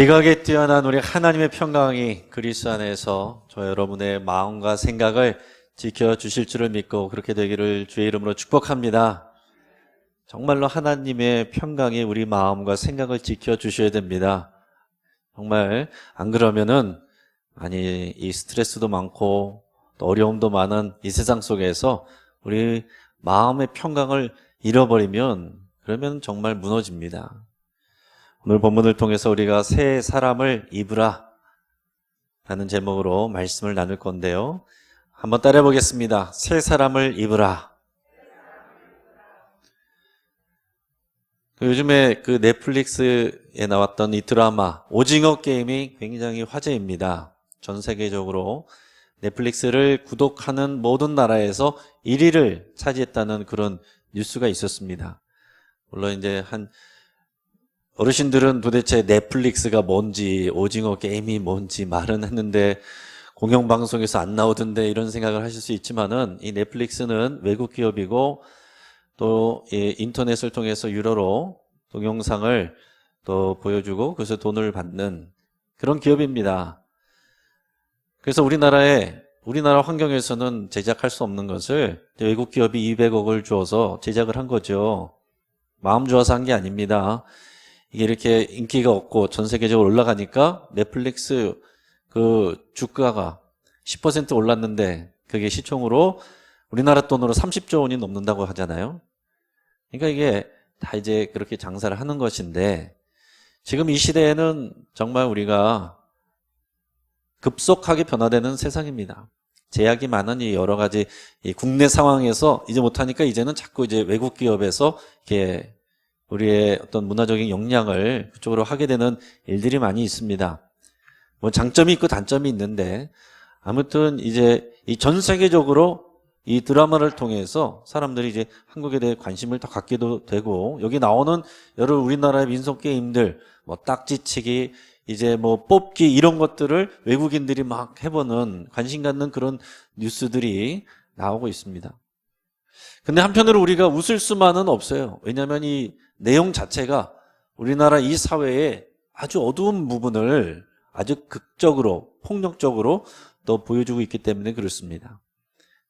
지각에 뛰어난 우리 하나님의 평강이 그리스도 안에서 저 여러분의 마음과 생각을 지켜주실 줄을 믿고 그렇게 되기를 주의 이름으로 축복합니다. 정말로 하나님의 평강이 우리 마음과 생각을 지켜주셔야 됩니다. 정말 안 그러면은 이 스트레스도 많고 또 어려움도 많은 이 세상 속에서 우리 마음의 평강을 잃어버리면 그러면 정말 무너집니다. 오늘 본문을 통해서 우리가 새 사람을 입으라 라는 제목으로 말씀을 나눌 건데요. 한번 따라해 보겠습니다. 새 사람을 입으라. 요즘에 그 넷플릭스에 나왔던 이 드라마 오징어 게임이 굉장히 화제입니다. 전 세계적으로 넷플릭스를 구독하는 모든 나라에서 1위를 차지했다는 그런 뉴스가 있었습니다. 물론 이제 어르신들은 도대체 넷플릭스가 뭔지 오징어 게임이 뭔지 말은 했는데 공영방송에서 안 나오던데 이런 생각을 하실 수 있지만은 이 넷플릭스는 외국 기업이고 또 인터넷을 통해서 유료로 동영상을 또 보여주고 그래서 돈을 받는 그런 기업입니다. 그래서 우리나라 환경에서는 제작할 수 없는 것을 외국 기업이 200억을 주어서 제작을 한 거죠. 마음 좋아서 한 게 아닙니다. 이게 이렇게 인기가 없고 전 세계적으로 올라가니까 넷플릭스 그 주가가 10% 올랐는데 그게 시총으로 우리나라 돈으로 30조 원이 넘는다고 하잖아요. 그러니까 이게 다 이제 그렇게 장사를 하는 것인데 지금 이 시대에는 정말 우리가 급속하게 변화되는 세상입니다. 제약이 많은 이 여러 가지 이 국내 상황에서 이제 못하니까 이제는 자꾸 이제 외국 기업에서 이렇게 우리의 어떤 문화적인 역량을 그쪽으로 하게 되는 일들이 많이 있습니다. 뭐 장점이 있고 단점이 있는데 아무튼 이제 이 전 세계적으로 이 드라마를 통해서 사람들이 이제 한국에 대해 관심을 더 갖게도 되고 여기 나오는 여러 우리나라의 민속 게임들 뭐 딱지치기 이제 뭐 뽑기 이런 것들을 외국인들이 막 해보는 관심 갖는 그런 뉴스들이 나오고 있습니다. 근데 한편으로 우리가 웃을 수만은 없어요. 왜냐하면 이 내용 자체가 우리나라 이 사회의 아주 어두운 부분을 아주 극적으로 폭력적으로 또 보여주고 있기 때문에 그렇습니다.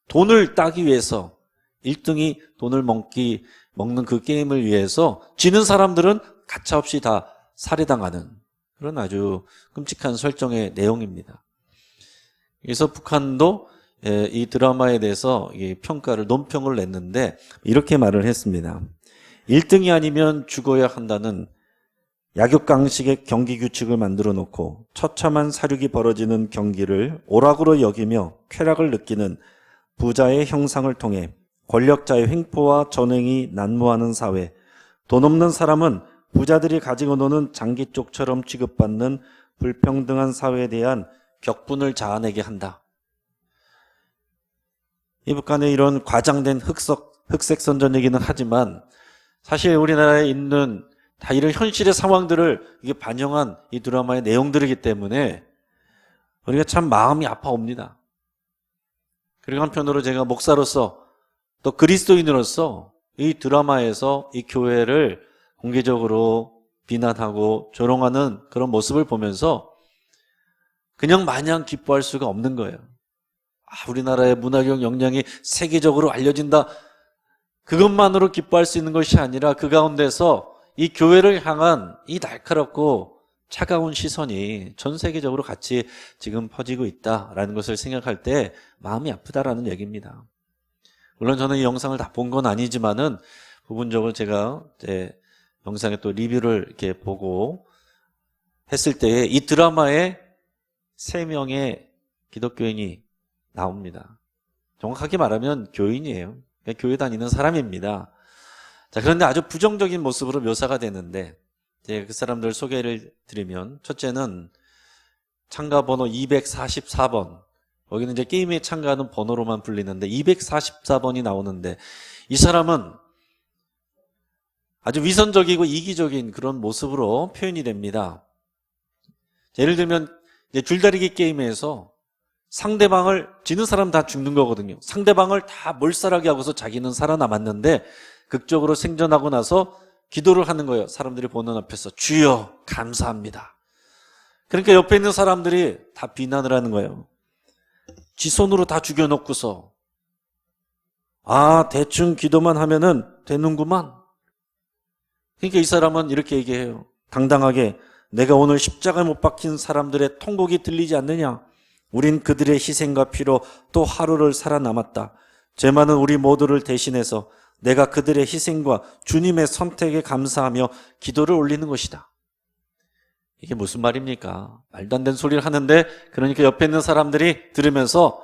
돈을 따기 위해서 1등이 돈을 먹는 그 게임을 위해서 지는 사람들은 가차없이 다 살해당하는 그런 아주 끔찍한 설정의 내용입니다. 그래서 북한도 이 드라마에 대해서 논평을 냈는데 이렇게 말을 했습니다. 1등이 아니면 죽어야 한다는 약육강식의 경기 규칙을 만들어 놓고 처참한 사륙이 벌어지는 경기를 오락으로 여기며 쾌락을 느끼는 부자의 형상을 통해 권력자의 횡포와 전횡이 난무하는 사회, 돈 없는 사람은 부자들이 가지고 노는 장기쪽처럼 취급받는 불평등한 사회에 대한 격분을 자아내게 한다. 이 북한의 이런 과장된 흑색선전 얘기는 하지만 사실 우리나라에 있는 다 이런 현실의 상황들을 이게 반영한 이 드라마의 내용들이기 때문에 우리가 참 마음이 아파옵니다. 그리고 한편으로 제가 목사로서 또 그리스도인으로서 이 드라마에서 이 교회를 공개적으로 비난하고 조롱하는 그런 모습을 보면서 그냥 마냥 기뻐할 수가 없는 거예요. 우리나라의 문화적 역량이 세계적으로 알려진다. 그것만으로 기뻐할 수 있는 것이 아니라 그 가운데서 이 교회를 향한 이 날카롭고 차가운 시선이 전 세계적으로 같이 지금 퍼지고 있다라는 것을 생각할 때 마음이 아프다라는 얘기입니다. 물론 저는 이 영상을 다 본 건 아니지만은 부분적으로 제가 영상에 또 리뷰를 이렇게 보고 했을 때 이 드라마에 3명의 기독교인이 나옵니다. 정확하게 말하면 교인이에요. 교회 다니는 사람입니다. 자, 그런데 아주 부정적인 모습으로 묘사가 되는데 그 사람들 소개를 드리면 첫째는 참가 번호 244번. 여기는 이제 게임에 참가하는 번호로만 불리는데 244번이 나오는데 이 사람은 아주 위선적이고 이기적인 그런 모습으로 표현이 됩니다. 예를 들면 이제 줄다리기 게임에서 상대방을 지는 사람 다 죽는 거거든요. 상대방을 다 몰살하게 하고서 자기는 살아남았는데 극적으로 생존하고 나서 기도를 하는 거예요. 사람들이 보는 앞에서 주여 감사합니다. 그러니까 옆에 있는 사람들이 다 비난을 하는 거예요. 지 손으로 다 죽여놓고서 대충 기도만 하면은 되는구만. 그러니까 이 사람은 이렇게 얘기해요. 당당하게, 내가 오늘 십자가에 못 박힌 사람들의 통곡이 들리지 않느냐? 우린 그들의 희생과 피로 또 하루를 살아남았다. 죄 많은 우리 모두를 대신해서 내가 그들의 희생과 주님의 선택에 감사하며 기도를 올리는 것이다. 이게 무슨 말입니까? 말도 안 되는 소리를 하는데, 그러니까 옆에 있는 사람들이 들으면서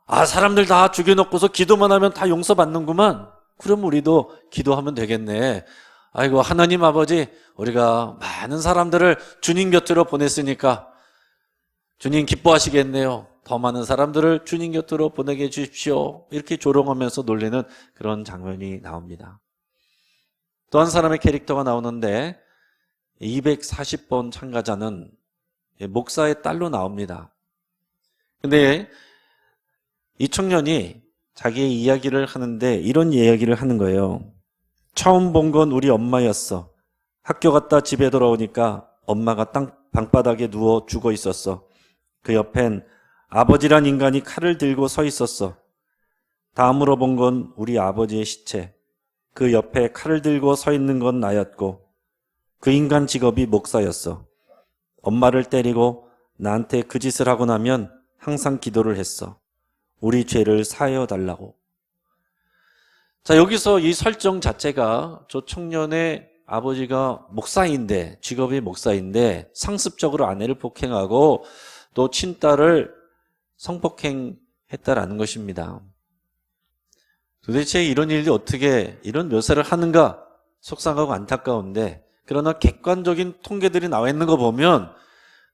사람들 다 죽여놓고서 기도만 하면 다 용서받는구만. 그럼 우리도 기도하면 되겠네. 아이고, 하나님 아버지, 우리가 많은 사람들을 주님 곁으로 보냈으니까 주님 기뻐하시겠네요. 더 많은 사람들을 주님 곁으로 보내게 해주십시오. 이렇게 조롱하면서 놀리는 그런 장면이 나옵니다. 또 한 사람의 캐릭터가 나오는데 240번 참가자는 목사의 딸로 나옵니다. 근데 이 청년이 자기의 이야기를 하는데 이런 이야기를 하는 거예요. 처음 본 건 우리 엄마였어. 학교 갔다 집에 돌아오니까 엄마가 방바닥에 누워 죽어 있었어. 그 옆엔 아버지란 인간이 칼을 들고 서 있었어. 다음으로 본 건 우리 아버지의 시체. 그 옆에 칼을 들고 서 있는 건 나였고 그 인간 직업이 목사였어. 엄마를 때리고 나한테 그 짓을 하고 나면 항상 기도를 했어. 우리 죄를 사하여 달라고. 자, 여기서 이 설정 자체가 저 청년의 아버지가 목사인데, 직업이 목사인데 상습적으로 아내를 폭행하고 또 친딸을 성폭행했다라는 것입니다. 도대체 이런 일이 어떻게 이런 묘사를 하는가 속상하고 안타까운데, 그러나 객관적인 통계들이 나와 있는 거 보면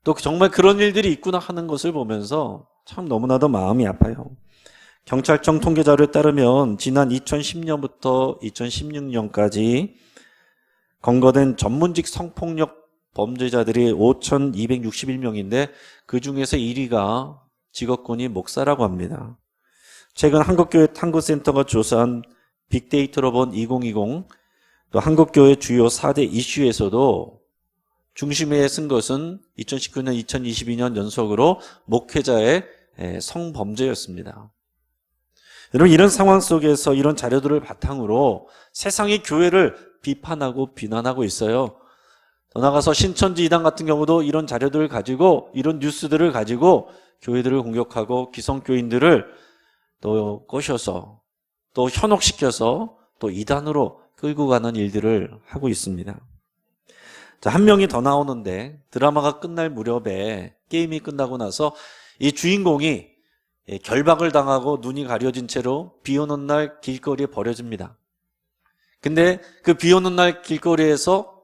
또 정말 그런 일들이 있구나 하는 것을 보면서 참 너무나도 마음이 아파요. 경찰청 통계 자료에 따르면 지난 2010년부터 2016년까지 검거된 전문직 성폭력 범죄자들이 5,261명인데 그 중에서 1위가 직업군이 목사라고 합니다. 최근 한국교회 탐구센터가 조사한 빅데이터로 본 2020 또 한국교회 주요 4대 이슈에서도 중심에 쓴 것은 2019년, 2022년 연속으로 목회자의 성범죄였습니다. 여러분, 이런 상황 속에서 이런 자료들을 바탕으로 세상이 교회를 비판하고 비난하고 있어요. 더 나아가서 신천지 이단 같은 경우도 이런 자료들을 가지고, 이런 뉴스들을 가지고 교회들을 공격하고 기성교인들을 또 꼬셔서 또 현혹시켜서 또 이단으로 끌고 가는 일들을 하고 있습니다. 자, 한 명이 더 나오는데 드라마가 끝날 무렵에 게임이 끝나고 나서 이 주인공이 결박을 당하고 눈이 가려진 채로 비 오는 날 길거리에 버려집니다. 근데 그 비 오는 날 길거리에서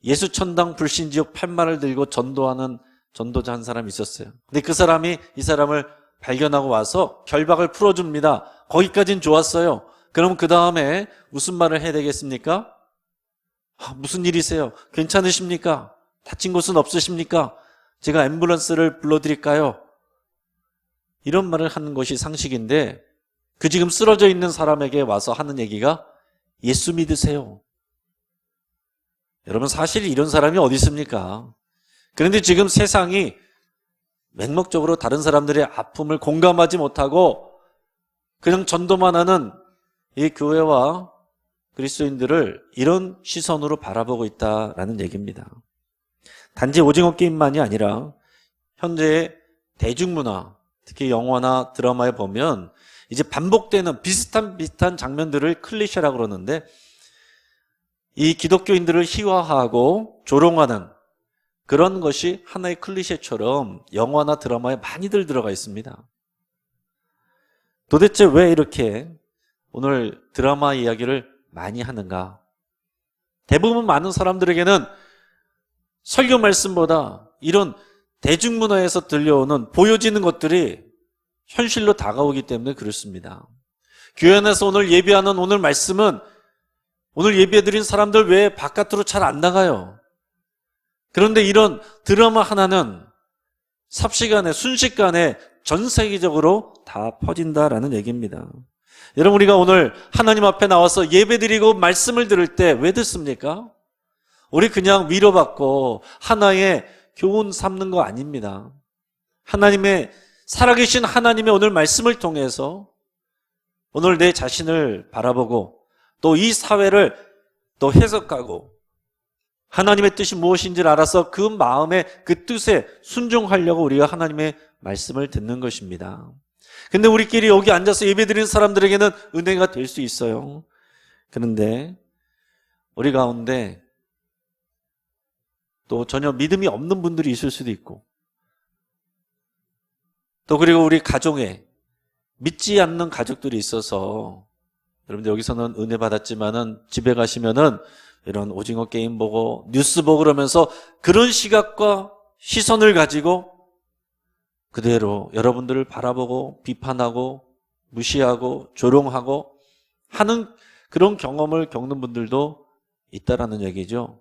예수천당 불신지옥 팻말을 들고 전도하는 전도자 한 사람이 있었어요. 근데 그 사람이 이 사람을 발견하고 와서 결박을 풀어줍니다. 거기까진 좋았어요. 그럼 그 다음에 무슨 말을 해야 되겠습니까? 무슨 일이세요? 괜찮으십니까? 다친 곳은 없으십니까? 제가 앰뷸런스를 불러드릴까요? 이런 말을 하는 것이 상식인데, 그 지금 쓰러져 있는 사람에게 와서 하는 얘기가 예수 믿으세요. 여러분, 사실 이런 사람이 어디 있습니까? 그런데 지금 세상이 맹목적으로 다른 사람들의 아픔을 공감하지 못하고 그냥 전도만 하는 이 교회와 그리스도인들을 이런 시선으로 바라보고 있다라는 얘기입니다. 단지 오징어 게임만이 아니라 현재의 대중문화, 특히 영화나 드라마에 보면 이제 반복되는 비슷한 장면들을 클리셰라고 그러는데, 이 기독교인들을 희화화하고 조롱하는 그런 것이 하나의 클리셰처럼 영화나 드라마에 많이들 들어가 있습니다. 도대체 왜 이렇게 오늘 드라마 이야기를 많이 하는가? 대부분 많은 사람들에게는 설교 말씀보다 이런 대중문화에서 들려오는 보여지는 것들이 현실로 다가오기 때문에 그렇습니다. 교회 안에서 오늘 예배하는 오늘 말씀은 오늘 예배드린 사람들 외에 바깥으로 잘 안 나가요. 그런데 이런 드라마 하나는 삽시간에 순식간에 전 세계적으로 다 퍼진다라는 얘기입니다. 여러분, 우리가 오늘 하나님 앞에 나와서 예배드리고 말씀을 들을 때 왜 듣습니까? 우리 그냥 위로받고 하나의 교훈 삼는 거 아닙니다. 하나님의 살아계신 하나님의 오늘 말씀을 통해서 오늘 내 자신을 바라보고 또 이 사회를 또 해석하고 하나님의 뜻이 무엇인지를 알아서 그 마음의 그 뜻에 순종하려고 우리가 하나님의 말씀을 듣는 것입니다. 근데 우리끼리 여기 앉아서 예배드리는 사람들에게는 은혜가 될 수 있어요. 그런데 우리 가운데 또 전혀 믿음이 없는 분들이 있을 수도 있고 또 그리고 우리 가정에 믿지 않는 가족들이 있어서 여러분들 여기서는 은혜 받았지만은 집에 가시면은 이런 오징어 게임 보고 뉴스 보고 그러면서 그런 시각과 시선을 가지고 그대로 여러분들을 바라보고 비판하고 무시하고 조롱하고 하는 그런 경험을 겪는 분들도 있다라는 얘기죠.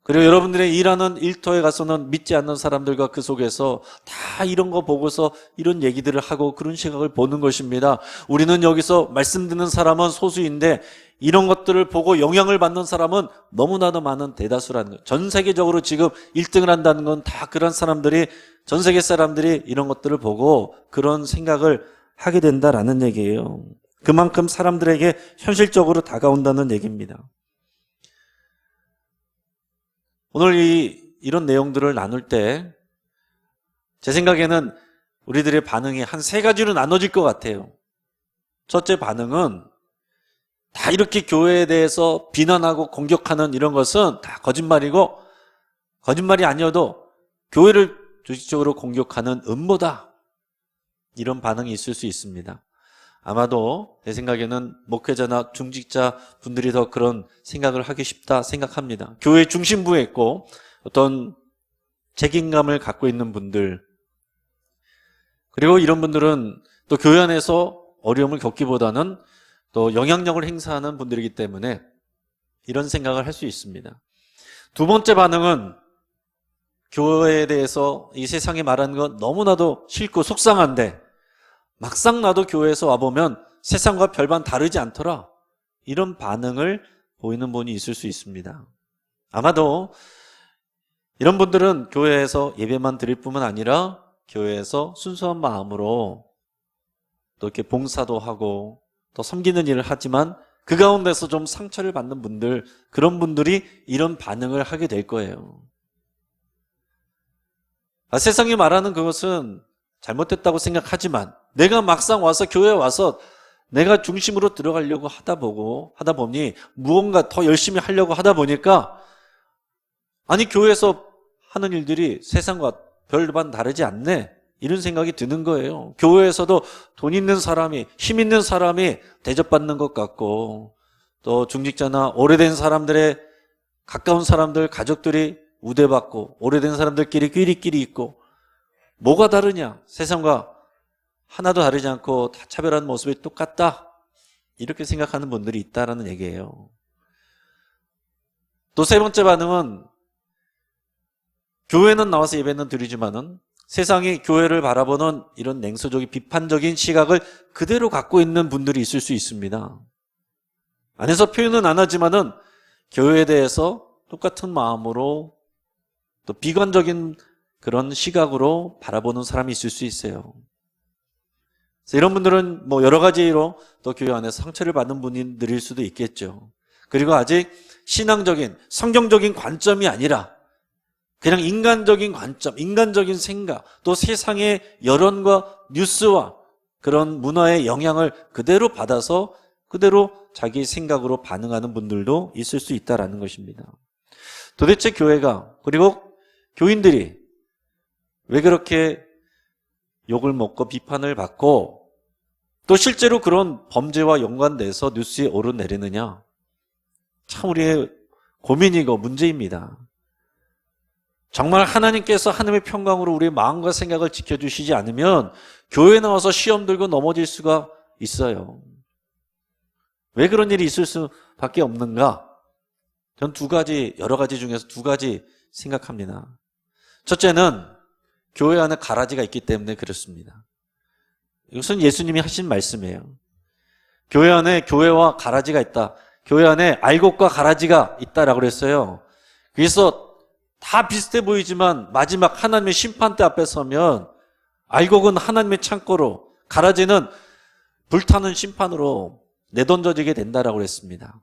그리고 여러분들의 일하는 일터에 가서는 믿지 않는 사람들과 그 속에서 다 이런 거 보고서 이런 얘기들을 하고 그런 시각을 보는 것입니다. 우리는 여기서 말씀 듣는 사람은 소수인데 이런 것들을 보고 영향을 받는 사람은 너무나도 많은 대다수라는 거예요. 전 세계적으로 지금 1등을 한다는 건 다 그런 사람들이 전 세계 사람들이 이런 것들을 보고 그런 생각을 하게 된다라는 얘기예요. 그만큼 사람들에게 현실적으로 다가온다는 얘기입니다. 오늘 이런 내용들을 나눌 때 제 생각에는 우리들의 반응이 한 3가지로 나눠질 것 같아요. 첫째 반응은 다 이렇게 교회에 대해서 비난하고 공격하는 이런 것은 다 거짓말이고 거짓말이 아니어도 교회를 조직적으로 공격하는 음모다. 이런 반응이 있을 수 있습니다. 아마도 내 생각에는 목회자나 중직자 분들이 더 그런 생각을 하기 쉽다 생각합니다. 교회 중심부에 있고 어떤 책임감을 갖고 있는 분들 그리고 이런 분들은 또 교회 안에서 어려움을 겪기보다는 또 영향력을 행사하는 분들이기 때문에 이런 생각을 할 수 있습니다. 두 번째 반응은 교회에 대해서 이 세상에 말하는 건 너무나도 싫고 속상한데 막상 나도 교회에서 와보면 세상과 별반 다르지 않더라. 이런 반응을 보이는 분이 있을 수 있습니다. 아마도 이런 분들은 교회에서 예배만 드릴 뿐만 아니라 교회에서 순수한 마음으로 또 이렇게 봉사도 하고 또 섬기는 일을 하지만 그 가운데서 좀 상처를 받는 분들, 그런 분들이 이런 반응을 하게 될 거예요. 세상이 말하는 그것은 잘못됐다고 생각하지만 내가 막상 와서 교회에 와서 내가 중심으로 들어가려고 하다 보니 무언가 더 열심히 하려고 하다 보니까 아니 교회에서 하는 일들이 세상과 별반 다르지 않네 이런 생각이 드는 거예요. 교회에서도 돈 있는 사람이 힘 있는 사람이 대접받는 것 같고 또 중직자나 오래된 사람들의 가까운 사람들 가족들이 우대받고 오래된 사람들끼리 끼리끼리 있고 뭐가 다르냐? 세상과 하나도 다르지 않고 다 차별하는 모습이 똑같다. 이렇게 생각하는 분들이 있다라는 얘기예요. 또 세 번째 반응은 교회는 나와서 예배는 드리지만은 세상이 교회를 바라보는 이런 냉소적인 비판적인 시각을 그대로 갖고 있는 분들이 있을 수 있습니다. 안에서 표현은 안 하지만은 교회에 대해서 똑같은 마음으로 또 비관적인 그런 시각으로 바라보는 사람이 있을 수 있어요. 그래서 이런 분들은 뭐 여러 가지로 또 교회 안에서 상처를 받는 분들일 수도 있겠죠. 그리고 아직 신앙적인, 성경적인 관점이 아니라 그냥 인간적인 관점, 인간적인 생각, 또 세상의 여론과 뉴스와 그런 문화의 영향을 그대로 받아서 그대로 자기 생각으로 반응하는 분들도 있을 수 있다는 것입니다. 도대체 교회가 그리고 교인들이 왜 그렇게 욕을 먹고 비판을 받고 또 실제로 그런 범죄와 연관돼서 뉴스에 오르내리느냐? 참 우리의 고민이고 문제입니다. 정말 하나님께서 하나님의 평강으로 우리의 마음과 생각을 지켜주시지 않으면 교회에 나와서 시험 들고 넘어질 수가 있어요. 왜 그런 일이 있을 수밖에 없는가? 전 여러 가지 중에서 2가지 생각합니다. 첫째는 교회 안에 가라지가 있기 때문에 그렇습니다. 이것은 예수님이 하신 말씀이에요. 교회 안에 교회와 가라지가 있다. 교회 안에 알곡과 가라지가 있다라고 그랬어요. 그래서 다 비슷해 보이지만 마지막 하나님의 심판대 앞에 서면 알곡은 하나님의 창고로, 가라지는 불타는 심판으로 내던져지게 된다라고 그랬습니다.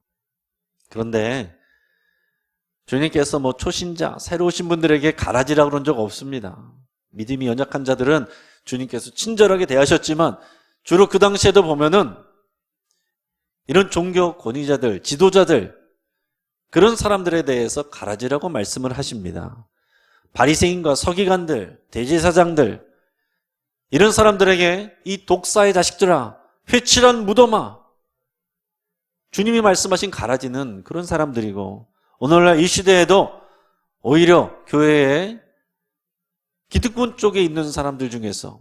그런데 주님께서 초신자, 새로 오신 분들에게 가라지라고 그런 적 없습니다. 믿음이 연약한 자들은 주님께서 친절하게 대하셨지만 주로 그 당시에도 보면은 이런 종교 권위자들, 지도자들, 그런 사람들에 대해서 가라지라고 말씀을 하십니다. 바리새인과 서기관들, 대제사장들, 이런 사람들에게 이 독사의 자식들아, 회칠한 무덤아, 주님이 말씀하신 가라지는 그런 사람들이고, 오늘날 이 시대에도 오히려 교회에 기득권 쪽에 있는 사람들 중에서,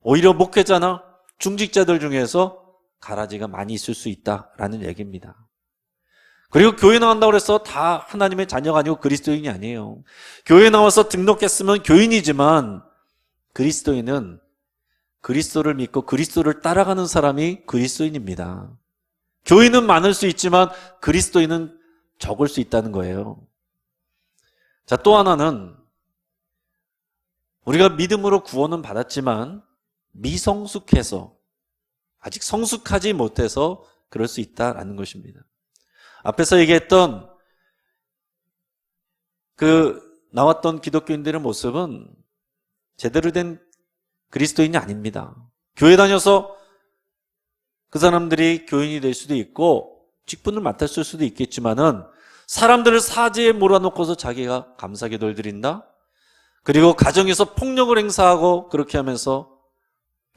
오히려 목회자나 중직자들 중에서 가라지가 많이 있을 수 있다라는 얘기입니다. 그리고 교회 나간다고 해서 다 하나님의 자녀가 아니고 그리스도인이 아니에요. 교회 나와서 등록했으면 교인이지만 그리스도인은 그리스도를 믿고 그리스도를 따라가는 사람이 그리스도인입니다. 교인은 많을 수 있지만 그리스도인은 적을 수 있다는 거예요. 자, 또 하나는 우리가 믿음으로 구원은 받았지만 미성숙해서, 아직 성숙하지 못해서 그럴 수 있다라는 것입니다. 앞에서 얘기했던 나왔던 기독교인들의 모습은 제대로 된 그리스도인이 아닙니다. 교회 다녀서 그 사람들이 교인이 될 수도 있고 직분을 맡았을 수도 있겠지만은 사람들을 사지에 몰아놓고서 자기가 감사기도를 드린다? 그리고 가정에서 폭력을 행사하고 그렇게 하면서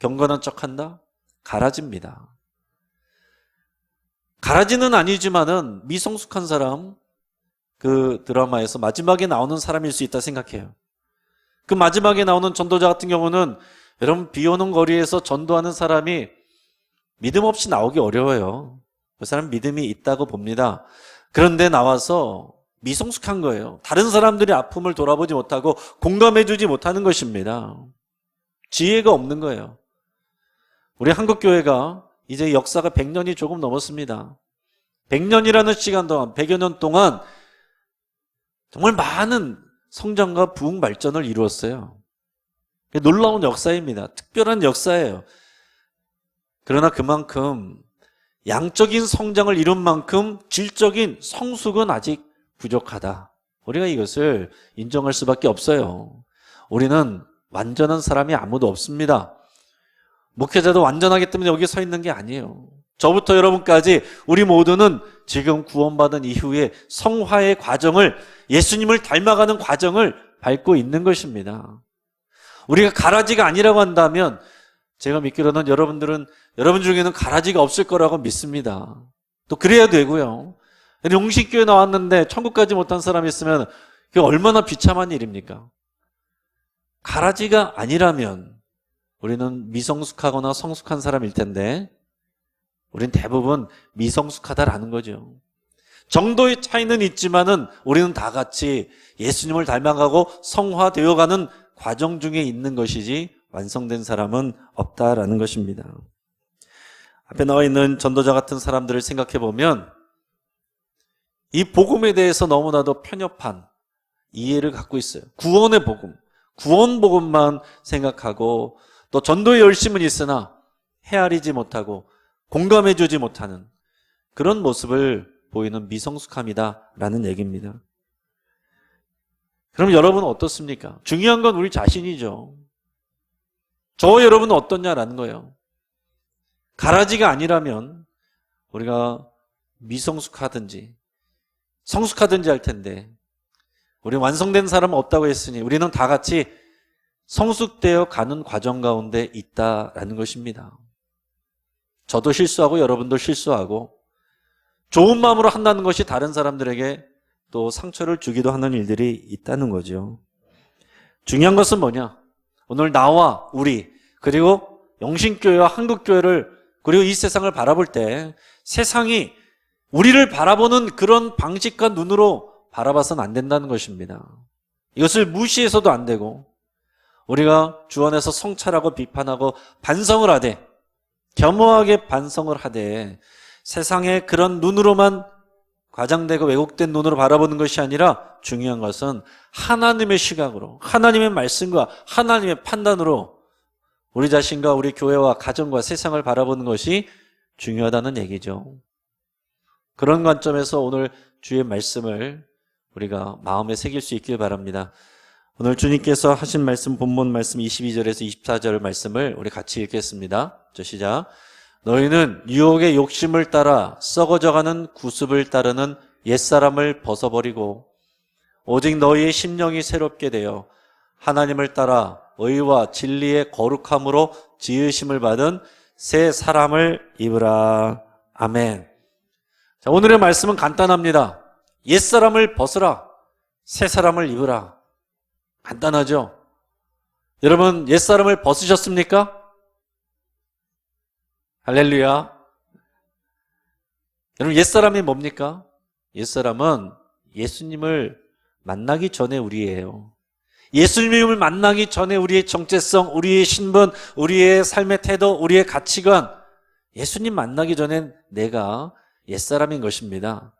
경건한 척한다? 가라지입니다. 가라지는 아니지만은 미성숙한 사람, 그 드라마에서 마지막에 나오는 사람일 수 있다 생각해요. 그 마지막에 나오는 전도자 같은 경우는 여러분 비 오는 거리에서 전도하는 사람이 믿음 없이 나오기 어려워요. 그 사람 믿음이 있다고 봅니다. 그런데 나와서 미성숙한 거예요. 다른 사람들의 아픔을 돌아보지 못하고 공감해주지 못하는 것입니다. 지혜가 없는 거예요. 우리 한국교회가 이제 역사가 100년이 조금 넘었습니다. 100년이라는 시간 동안, 100여 년 동안 정말 많은 성장과 부흥 발전을 이루었어요. 놀라운 역사입니다. 특별한 역사예요. 그러나 그만큼 양적인 성장을 이룬 만큼 질적인 성숙은 아직 부족하다. 우리가 이것을 인정할 수밖에 없어요. 우리는 완전한 사람이 아무도 없습니다. 목회자도 완전하기 때문에 여기 서 있는 게 아니에요. 저부터 여러분까지 우리 모두는 지금 구원받은 이후에 성화의 과정을, 예수님을 닮아가는 과정을 밟고 있는 것입니다. 우리가 가라지가 아니라고 한다면 제가 믿기로는 여러분 중에는 가라지가 없을 거라고 믿습니다. 또 그래야 되고요. 용식교회 나왔는데 천국까지 못한 사람이 있으면 그게 얼마나 비참한 일입니까? 가라지가 아니라면 우리는 미성숙하거나 성숙한 사람일 텐데 우린 대부분 미성숙하다라는 거죠. 정도의 차이는 있지만은 우리는 다 같이 예수님을 닮아가고 성화되어가는 과정 중에 있는 것이지 완성된 사람은 없다라는 것입니다. 앞에 나와 있는 전도자 같은 사람들을 생각해 보면 이 복음에 대해서 너무나도 편협한 이해를 갖고 있어요. 구원의 복음, 구원 복음만 생각하고 또 전도의 열심은 있으나 헤아리지 못하고 공감해주지 못하는 그런 모습을 보이는 미성숙함이다라는 얘기입니다. 그럼 여러분은 어떻습니까? 중요한 건 우리 자신이죠. 저 여러분은 어떻냐라는 거예요. 가라지가 아니라면 우리가 미성숙하든지 성숙하든지 할 텐데 우리 완성된 사람은 없다고 했으니 우리는 다 같이 성숙되어 가는 과정 가운데 있다라는 것입니다. 저도 실수하고 여러분도 실수하고 좋은 마음으로 한다는 것이 다른 사람들에게 또 상처를 주기도 하는 일들이 있다는 거죠. 중요한 것은 뭐냐? 오늘 나와 우리 그리고 영신교회와 한국교회를 그리고 이 세상을 바라볼 때 세상이 우리를 바라보는 그런 방식과 눈으로 바라봐서는 안 된다는 것입니다. 이것을 무시해서도 안 되고 우리가 주 안에서 성찰하고 비판하고 반성을 하되 겸허하게 반성을 하되 세상의 그런 눈으로만 과장되고 왜곡된 눈으로 바라보는 것이 아니라 중요한 것은 하나님의 시각으로, 하나님의 말씀과 하나님의 판단으로 우리 자신과 우리 교회와 가정과 세상을 바라보는 것이 중요하다는 얘기죠. 그런 관점에서 오늘 주의 말씀을 우리가 마음에 새길 수 있길 바랍니다. 오늘 주님께서 하신 말씀, 본문 말씀 22절에서 24절 말씀을 우리 같이 읽겠습니다. 시작. 너희는 유혹의 욕심을 따라 썩어져가는 구습을 따르는 옛사람을 벗어버리고 오직 너희의 심령이 새롭게 되어 하나님을 따라 의와 진리의 거룩함으로 지으심을 받은 새 사람을 입으라. 아멘. 자, 오늘의 말씀은 간단합니다. 옛사람을 벗으라. 새 사람을 입으라. 간단하죠? 여러분, 옛사람을 벗으셨습니까? 할렐루야. 여러분, 옛사람이 뭡니까? 옛사람은 예수님을 만나기 전에 우리예요. 예수님을 만나기 전에 우리의 정체성, 우리의 신분, 우리의 삶의 태도, 우리의 가치관, 예수님 만나기 전엔 내가 옛사람인 것입니다.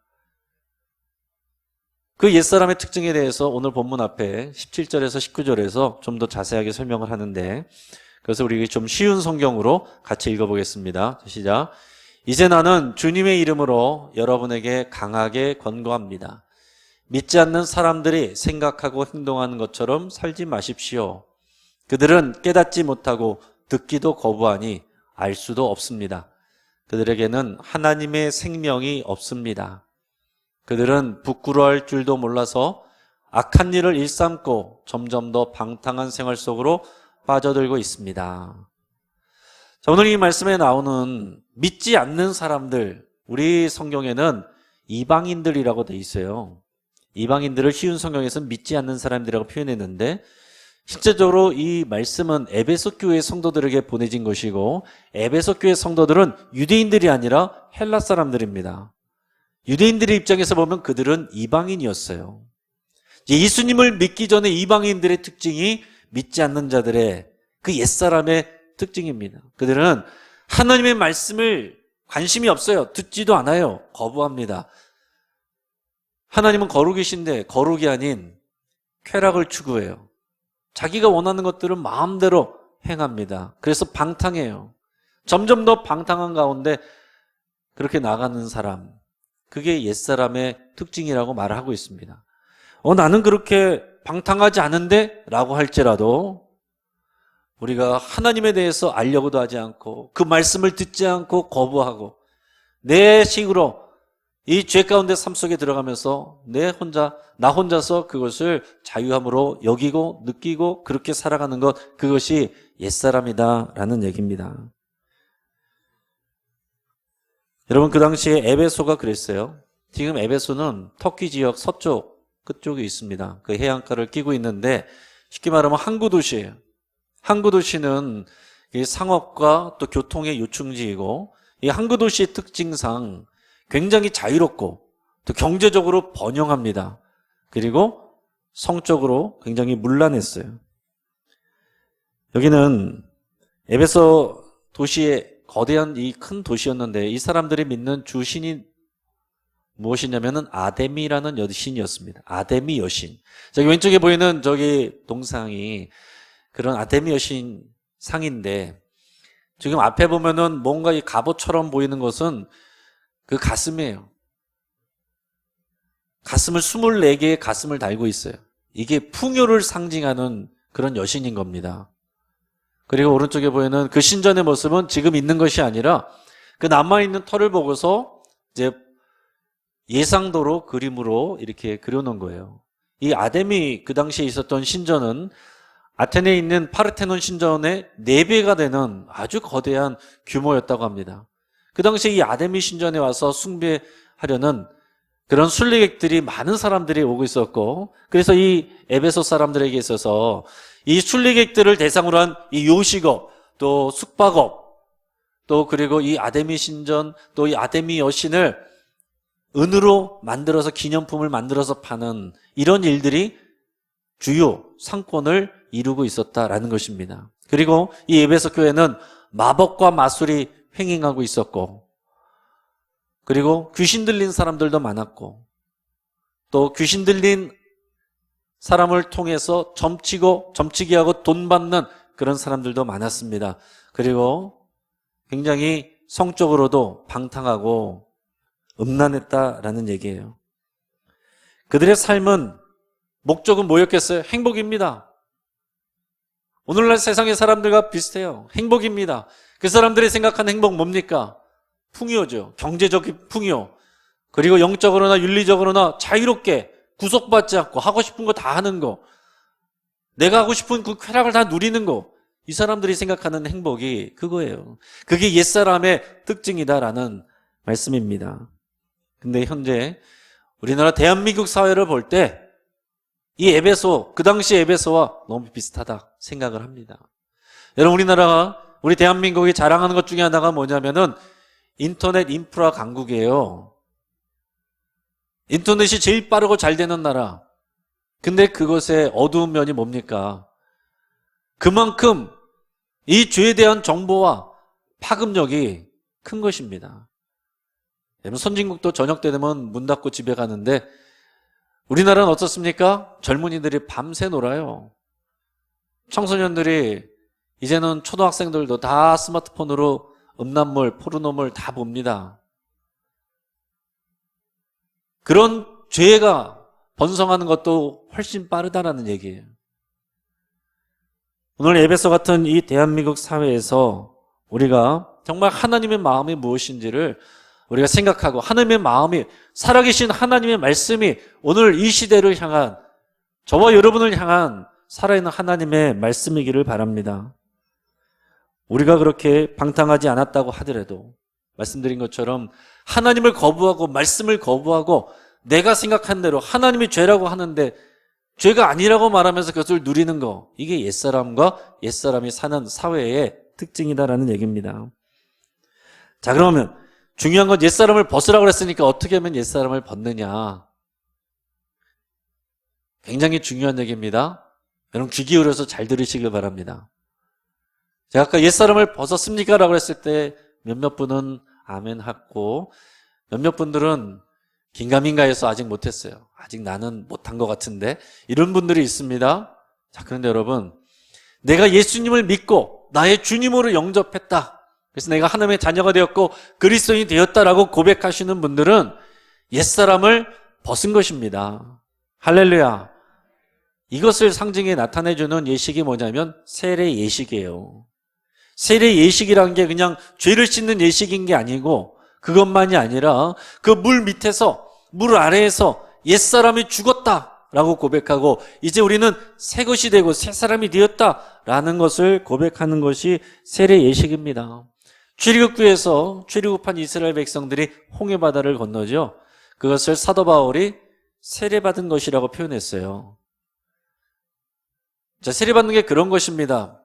그 옛사람의 특징에 대해서 오늘 본문 앞에 17절에서 19절에서 좀 더 자세하게 설명을 하는데, 그래서 우리 좀 쉬운 성경으로 같이 읽어보겠습니다. 시작. 이제 나는 주님의 이름으로 여러분에게 강하게 권고합니다. 믿지 않는 사람들이 생각하고 행동하는 것처럼 살지 마십시오. 그들은 깨닫지 못하고 듣기도 거부하니 알 수도 없습니다. 그들에게는 하나님의 생명이 없습니다. 그들은 부끄러워할 줄도 몰라서 악한 일을 일삼고 점점 더 방탕한 생활 속으로 빠져들고 있습니다. 자, 오늘 이 말씀에 나오는 믿지 않는 사람들, 우리 성경에는 이방인들이라고 돼 있어요. 이방인들을 쉬운 성경에서는 믿지 않는 사람들이라고 표현했는데, 실제적으로 이 말씀은 에베소 교회 성도들에게 보내진 것이고, 에베소 교회 성도들은 유대인들이 아니라 헬라 사람들입니다. 유대인들의 입장에서 보면 그들은 이방인이었어요. 예수님을 믿기 전에 이방인들의 특징이 믿지 않는 자들의 그 옛사람의 특징입니다. 그들은 하나님의 말씀을 관심이 없어요. 듣지도 않아요. 거부합니다. 하나님은 거룩이신데 거룩이 아닌 쾌락을 추구해요. 자기가 원하는 것들은 마음대로 행합니다. 그래서 방탕해요. 점점 더 방탕한 가운데 그렇게 나가는 사람, 그게 옛사람의 특징이라고 말을 하고 있습니다. 나는 그렇게 방탕하지 않은데? 라고 할지라도 우리가 하나님에 대해서 알려고도 하지 않고 그 말씀을 듣지 않고 거부하고 내 식으로 이 죄 가운데 삶 속에 들어가면서 나 혼자서 그것을 자유함으로 여기고 느끼고 그렇게 살아가는 것, 그것이 옛사람이다라는 얘기입니다. 여러분, 그 당시에 에베소가 그랬어요. 지금 에베소는 터키 지역 서쪽 그쪽에 있습니다. 그 해안가를 끼고 있는데 쉽게 말하면 항구 도시예요. 항구 도시는 상업과 또 교통의 요충지이고, 이 항구 도시의 특징상 굉장히 자유롭고 또 경제적으로 번영합니다. 그리고 성적으로 굉장히 문란했어요. 여기는 에베소 도시의 거대한 이 큰 도시였는데 이 사람들이 믿는 주신이 무엇이냐면은 아데미라는 여신이었습니다. 아데미 여신. 저기 왼쪽에 보이는 저기 동상이 그런 아데미 여신 상인데, 지금 앞에 보면은 뭔가 이 갑옷처럼 보이는 것은 그 가슴이에요. 가슴을 24개의 가슴을 달고 있어요. 이게 풍요를 상징하는 그런 여신인 겁니다. 그리고 오른쪽에 보이는 그 신전의 모습은 지금 있는 것이 아니라 그 남아있는 터를 보고서 이제 예상도로 그림으로 이렇게 그려놓은 거예요. 이 아데미, 그 당시에 있었던 신전은 아테네에 있는 파르테논 신전의 4배가 되는 아주 거대한 규모였다고 합니다. 그 당시에 이 아데미 신전에 와서 숭배하려는 그런 순례객들이, 많은 사람들이 오고 있었고, 그래서 이 에베소 사람들에게 있어서 이 순례객들을 대상으로 한 이 요식업, 또 숙박업, 또 그리고 이 아데미 신전, 또 이 아데미 여신을 은으로 만들어서 기념품을 만들어서 파는 이런 일들이 주요 상권을 이루고 있었다라는 것입니다. 그리고 이 에베소 교회는 마법과 마술이 횡행하고 있었고, 그리고 귀신 들린 사람들도 많았고, 또 귀신 들린 사람을 통해서 점치게 하고 돈 받는 그런 사람들도 많았습니다. 그리고 굉장히 성적으로도 방탕하고 음란했다라는 얘기예요. 그들의 삶은 목적은 뭐였겠어요? 행복입니다. 오늘날 세상의 사람들과 비슷해요. 행복입니다. 그 사람들이 생각하는 행복 뭡니까? 풍요죠. 경제적인 풍요. 그리고 영적으로나 윤리적으로나 자유롭게 구속받지 않고 하고 싶은 거 다 하는 거. 내가 하고 싶은 그 쾌락을 다 누리는 거. 이 사람들이 생각하는 행복이 그거예요. 그게 옛사람의 특징이다라는 말씀입니다. 근데 현재 우리나라 대한민국 사회를 볼 때 이 에베소, 그 당시 에베소와 너무 비슷하다 생각을 합니다. 여러분, 우리나라가, 우리 대한민국이 자랑하는 것 중에 하나가 뭐냐면은 인터넷 인프라 강국이에요. 인터넷이 제일 빠르고 잘 되는 나라. 근데 그것의 어두운 면이 뭡니까? 그만큼 이 죄에 대한 정보와 파급력이 큰 것입니다. 여러분, 선진국도 저녁 때 되면 문 닫고 집에 가는데 우리나라는 어떻습니까? 젊은이들이 밤새 놀아요. 청소년들이, 이제는 초등학생들도 다 스마트폰으로 음란물, 포르노물 다 봅니다. 그런 죄가 번성하는 것도 훨씬 빠르다라는 얘기예요. 오늘 에베소 같은 이 대한민국 사회에서 우리가 정말 하나님의 마음이 무엇인지를 우리가 생각하고, 하나님의 마음이, 살아계신 하나님의 말씀이 오늘 이 시대를 향한, 저와 여러분을 향한 살아있는 하나님의 말씀이기를 바랍니다. 우리가 그렇게 방탕하지 않았다고 하더라도 말씀드린 것처럼 하나님을 거부하고 말씀을 거부하고 내가 생각한 대로 하나님이 죄라고 하는데 죄가 아니라고 말하면서 그것을 누리는 거, 이게 옛사람과 옛사람이 사는 사회의 특징이다라는 얘기입니다. 자, 그러면 중요한 건 옛사람을 벗으라고 그랬으니까 어떻게 하면 옛사람을 벗느냐. 굉장히 중요한 얘기입니다. 여러분, 귀 기울여서 잘 들으시길 바랍니다. 제가 아까 옛사람을 벗었습니까? 라고 했을 때 몇몇 분은 아멘 하고, 몇몇 분들은 긴가민가 해서 아직 못했어요. 아직 나는 못한 것 같은데, 이런 분들이 있습니다. 자, 그런데 여러분, 내가 예수님을 믿고 나의 주님으로 영접했다, 그래서 내가 하나님의 자녀가 되었고 그리스도인이 되었다라고 고백하시는 분들은 옛사람을 벗은 것입니다. 할렐루야. 이것을 상징해 나타내주는 예식이 뭐냐면 세례 예식이에요. 세례 예식이라는 게 그냥 죄를 씻는 예식인 게 아니고, 그것만이 아니라 그 물 밑에서, 물 아래에서 옛사람이 죽었다라고 고백하고 이제 우리는 새 것이 되고 새 사람이 되었다라는 것을 고백하는 것이 세례 예식입니다. 출애굽기에서 출애굽한 이스라엘 백성들이 홍해바다를 건너죠. 그것을 사도 바울이 세례받은 것이라고 표현했어요. 자, 세례받는 게 그런 것입니다.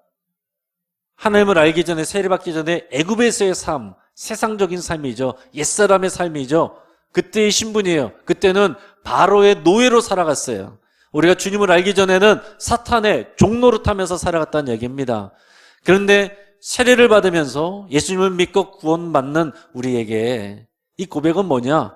하나님을 알기 전에, 세례받기 전에 애굽에서의 삶, 세상적인 삶이죠. 옛사람의 삶이죠. 그때의 신분이에요. 그때는 바로의 노예로 살아갔어요. 우리가 주님을 알기 전에는 사탄의 종노릇하면서 살아갔다는 얘기입니다. 그런데 세례를 받으면서 예수님을 믿고 구원받는 우리에게 이 고백은 뭐냐?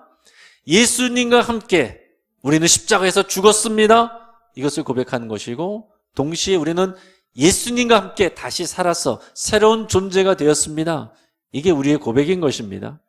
예수님과 함께 우리는 십자가에서 죽었습니다. 이것을 고백하는 것이고, 동시에 우리는 예수님과 함께 다시 살아서 새로운 존재가 되었습니다. 이게 우리의 고백인 것입니다.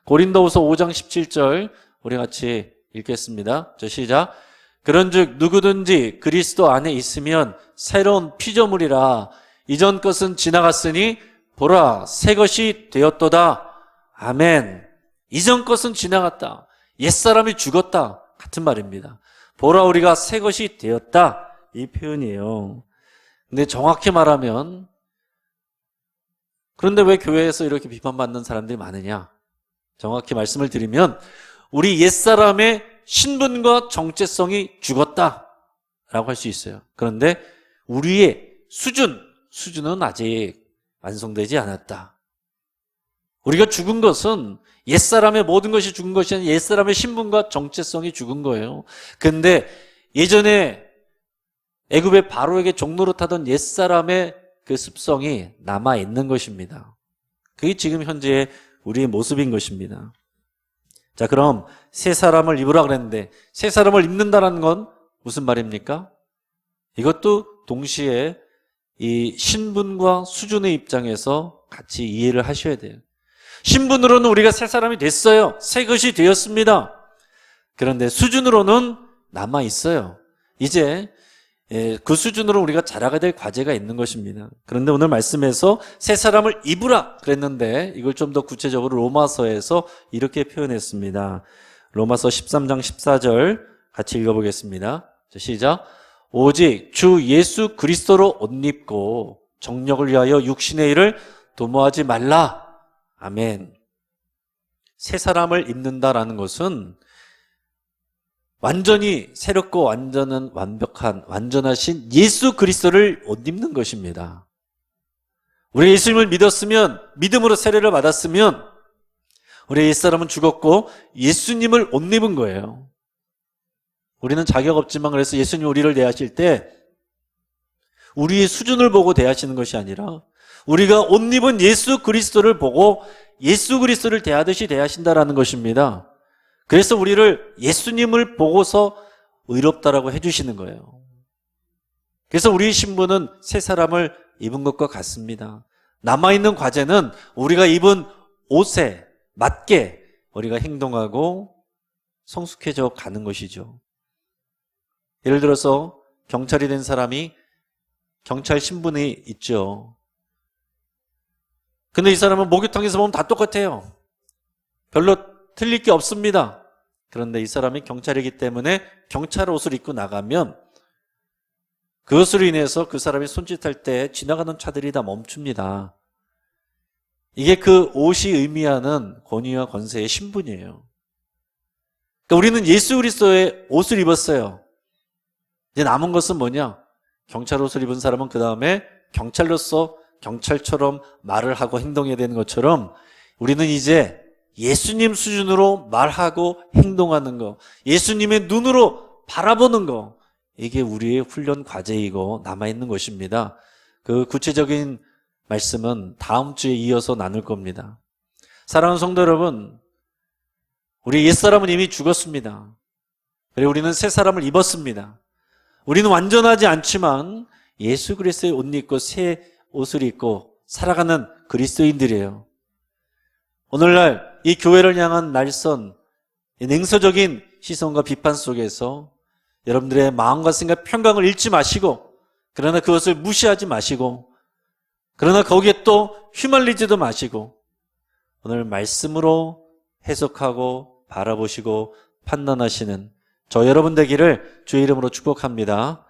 고린도후서 5장 17절 우리 같이 읽겠습니다. 저 시작. 그런즉 누구든지 그리스도 안에 있으면 새로운 피조물이라, 이전 것은 지나갔으니 보라 새 것이 되었도다. 아멘. 이전 것은 지나갔다. 옛사람이 죽었다. 같은 말입니다. 보라 우리가 새 것이 되었다. 이 표현이에요. 근데 정확히 말하면, 그런데 왜 교회에서 이렇게 비판받는 사람들이 많으냐? 정확히 말씀을 드리면 우리 옛사람의 신분과 정체성이 죽었다라고 할 수 있어요. 그런데 우리의 수준은 아직 완성되지 않았다. 우리가 죽은 것은 옛사람의 모든 것이 죽은 것이 아니라 옛사람의 신분과 정체성이 죽은 거예요. 그런데 예전에 애굽의 바로에게 종노릇하던 옛사람의 그 습성이 남아있는 것입니다. 그게 지금 현재 우리의 모습인 것입니다. 자, 그럼 새 사람을 입으라 그랬는데 새 사람을 입는다는 건 무슨 말입니까? 이것도 동시에 이 신분과 수준의 입장에서 같이 이해를 하셔야 돼요. 신분으로는 우리가 새 사람이 됐어요. 새 것이 되었습니다. 그런데 수준으로는 남아 있어요. 이제 그 수준으로 우리가 자라가야 될 과제가 있는 것입니다. 그런데 오늘 말씀에서 새 사람을 입으라 그랬는데 이걸 좀 더 구체적으로 로마서에서 이렇게 표현했습니다. 로마서 13장 14절 같이 읽어보겠습니다. 자, 시작. 오직 주 예수 그리스도로 옷 입고 정력을 위하여 육신의 일을 도모하지 말라. 아멘. 새 사람을 입는다라는 것은 완전히 새롭고 완벽한 완전하신 예수 그리스도를 옷 입는 것입니다. 우리 예수님을 믿었으면, 믿음으로 세례를 받았으면 우리 옛사람은 죽었고 예수님을 옷 입은 거예요. 우리는 자격 없지만 그래서 예수님이 우리를 대하실 때 우리의 수준을 보고 대하시는 것이 아니라 우리가 옷 입은 예수 그리스도를 보고 예수 그리스도를 대하듯이 대하신다라는 것입니다. 그래서 우리를 예수님을 보고서 의롭다라고 해주시는 거예요. 그래서 우리의 신분은 새 사람을 입은 것과 같습니다. 남아있는 과제는 우리가 입은 옷에 맞게 우리가 행동하고 성숙해져 가는 것이죠. 예를 들어서 경찰이 된 사람이 경찰 신분이 있죠. 근데 이 사람은 목욕탕에서 보면 다 똑같아요. 별로 틀릴 게 없습니다. 그런데 이 사람이 경찰이기 때문에 경찰 옷을 입고 나가면 그것으로 인해서 그 사람이 손짓할 때 지나가는 차들이 다 멈춥니다. 이게 그 옷이 의미하는 권위와 권세의 신분이에요. 그러니까 우리는 예수 그리스도의 옷을 입었어요. 이제 남은 것은 뭐냐? 경찰 옷을 입은 사람은 그 다음에 경찰로서 경찰처럼 말을 하고 행동해야 되는 것처럼 우리는 이제 예수님 수준으로 말하고 행동하는 거, 예수님의 눈으로 바라보는 거, 이게 우리의 훈련 과제이고 남아있는 것입니다. 그 구체적인 말씀은 다음 주에 이어서 나눌 겁니다. 사랑하는 성도 여러분, 우리 옛사람은 이미 죽었습니다. 그리고 우리는 새 사람을 입었습니다. 우리는 완전하지 않지만 예수 그리스도의 옷 입고 새 옷을 입고 살아가는 그리스도인들이에요. 오늘날 이 교회를 향한 날선, 이 냉소적인 시선과 비판 속에서 여러분들의 마음과 생각, 평강을 잃지 마시고, 그러나 그것을 무시하지 마시고, 그러나 거기에 또 휘말리지도 마시고, 오늘 말씀으로 해석하고 바라보시고 판단하시는 저 여러분 되기를 주의 이름으로 축복합니다.